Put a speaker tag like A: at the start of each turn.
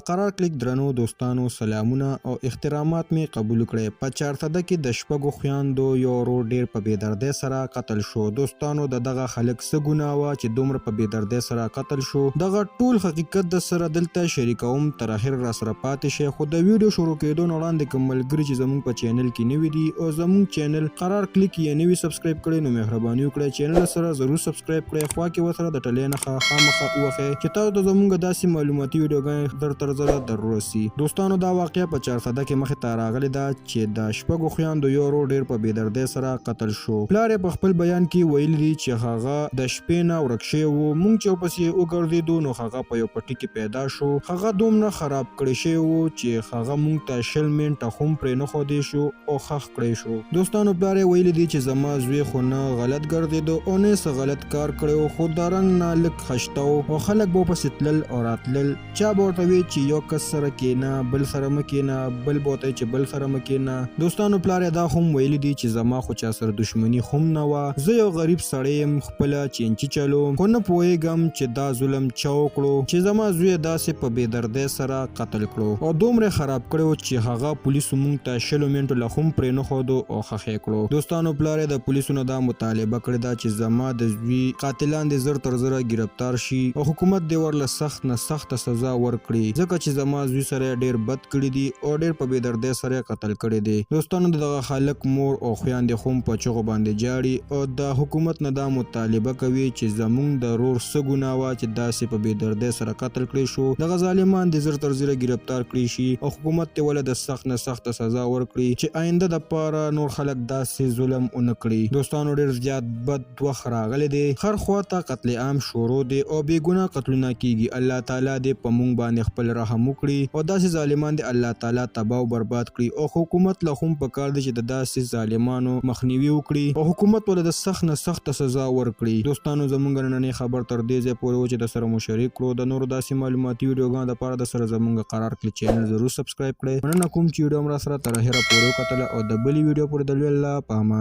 A: قرار کلیک درنو دوستانو سلامونه او احترامات می قبول کړئ. په چارسده کې د شپږو خویندو یو ورور ډیر په بېدردۍ سره قتل شو. دوستانو دغه خلک څه ګناه وه چې دومره په بېدردۍ سره قتل شو؟ دغه ټول حقیقت در سره دلته شریکوم، تر اخر را سره پاتې شئ. خو د ویډیو شروع کېدو نه وړاندې کوم ملګري چې زموږ په چینل کې نوي دي او زموږ چینل قرار کلیک یې نوي سبسکرایب کړئ، نو مهرباني وکړئ چینل سره ضرور سبسکرایب کړئ. خوا کې ورسره د ټلۍ نښه خامخا ووهئ چې تاسو ته زموږ داسې معلوماتي ویډیوګانې در تر زره در ورسي. دوستانو دا واقعه په چارسده کې مخې ته راغلې ده چې د شپږو خویندو یو ورور ډیر په بېدردۍ سره قتل شو. پلار یې په خپل بیان کې ویلي دي چې هغه د شپې نه ورک شوی و، موږ چې ورپسې وګرځېدو نو هغه په یو پټي کې پیدا شو. هغه دومره خراب کړی شوی و چې هغه موږ ته 20 منټه هم پرې نه ښودی شو او ښخ کړی شو. دوستانو پلار یې ویلي دي چې زما زوی خو نه غلط ګرځېدو او نه څه غلط کار کړی، خو د رنګ نه لږ خشته و او خلک به ورپسې تلل او راتلل. چا به ورته وی چې یو کس سره کېنه، بل سره مه کېنه، بل به ورته چې بل سره مه کېنه. دوستانو پلار یې دا هم ویلي دي چې زما خو چا سره دښمني هم نه وه، زه یو غریب سړی یم، خپله چینچي چلوم، خو نه پوهېږم چې دا ظلم چا وکړو چې زما زوی یې داسې په بېدردۍ سره قتل کړو او دومره خراب کړی چې هغه پولیسو موږ ته 20 منټو لا هم پرې نه ښودو او ښخ یې کړو. دوستانو پلار یې د پولیسو نه دا مطالبه کړې ده چې زما د زوی قاتلان دې زر تر زره ګرفتار شي او حکومت دې ورله سخت نه سخته سزا ورکړي، ځکه چې زما زوی سره ډیر بد کړي دي او ډیر په بېدردۍ سره قتل کړی دی. دوستانو دغه خلک مور او خویندې هم په چغو باندې جاړي او د حکومت نه دا مطالبه کوي چې زموږ د ورور څه ګناه وه چې داسې په بېدردۍ سره قتل کړی شو. دغه ظالمان دې زر تر زره ګرفتار کړي شي او حکومت ته ولې د سخت نه سخته سزا ورکړي چې آینده دپاره نور خلک داسې ظلم ونه کړي. دوستانو ډیر زیات بد وخت راغلی دی، هر خواته قتل عام شروع دی او بې ګناه قتلونه کیږي. الله تعالی دې په موږ باندې خپل رحم وکړي او داسې ظالمان دې الله تعالی تباه او برباد کړي او حکومت له هم پکار دی چې د داسې ظالمانو مخنیوي وکړي او حکومت ولې د سخت نه سخته سزا ورکړي. دوستانو زموږ نننۍ خبر تر دې ځای پورې و چې د سره مو شریک کړو. د نورو داسې معلوماتي ویډیوګانو دپاره د سره زموږ قرار کلیک چینل ضرور سبسکرایب کړئ. مننه کوم چې ویډیو هم را سره تر اخره پورې وکتله او د بلې ویډیو پورې د لوی الله په امان.